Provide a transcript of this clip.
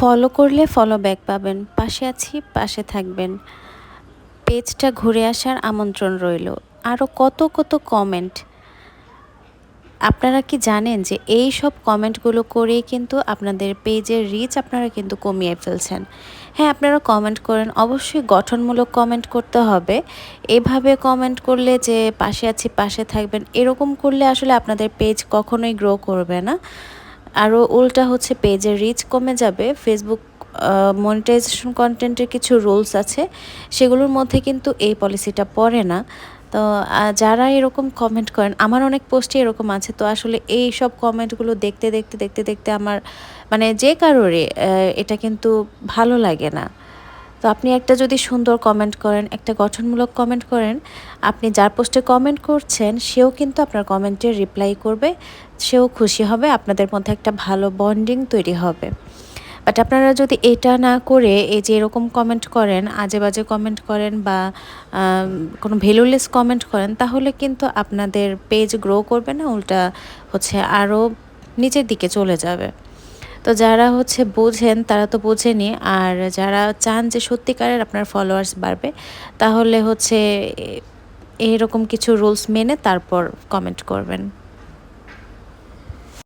Follow করলে follow back পাবেন, পাশে আছি পাশে থাকবেন, পেজটা ঘুরে আসার আমন্ত্রণ রইল। আরও কত কত কমেন্ট। আপনারা কি জানেন যে এই সব কমেন্টগুলো করেই কিন্তু আপনাদের পেজের রিচ আপনারা কিন্তু কমিয়ে ফেলছেন। হ্যাঁ, আপনারা কমেন্ট করেন, অবশ্যই গঠনমূলক কমেন্ট করতে হবে। এভাবে কমেন্ট করলে যে পাশে আছি পাশে থাকবেন, এরকম করলে আসলে আপনাদের পেজ কখনোই গ্রো করবে না। আরও উল্টা হচ্ছে পেজের রিচ কমে যাবে। ফেসবুক মনিটাইজেশন কন্টেন্টের কিছু রুলস আছে, সেগুলোর মধ্যে কিন্তু এই পলিসিটা পড়ে না। তো যারা এরকম কমেন্ট করেন, আমার অনেক পোস্টে এরকম আছে। তো আসলে এই সব কমেন্টগুলো দেখতে দেখতে দেখতে দেখতে আমার মানে যে কারোরই এটা কিন্তু ভালো লাগে না। তো আপনি একটা যদি সুন্দর কমেন্ট করেন, একটা গঠনমূলক কমেন্ট করেন, আপনি যার পোস্টে কমেন্ট করছেন সেও কিন্তু আপনার কমেন্টের রিপ্লাই করবে, সেও খুশি হবে, আপনাদের মধ্যে একটা ভালো বন্ডিং তৈরি হবে। বাট আপনারা যদি এটা না করে এই যে এরকম কমেন্ট করেন, আজে বাজে কমেন্ট করেন বা কোনো ভ্যালুলেস কমেন্ট করেন, তাহলে কিন্তু আপনাদের পেজ গ্রো করবে না, উল্টা হচ্ছে আরও নিচের দিকে চলে যাবে। তো যারা হচ্ছে বোঝেন তারা তো বোঝেনই, আর যারা চান যে সত্যিকারের আপনার ফলোয়ার্স বাড়বে, তাহলে হচ্ছে এরকম কিছু রুলস মেনে তারপর কমেন্ট করবেন।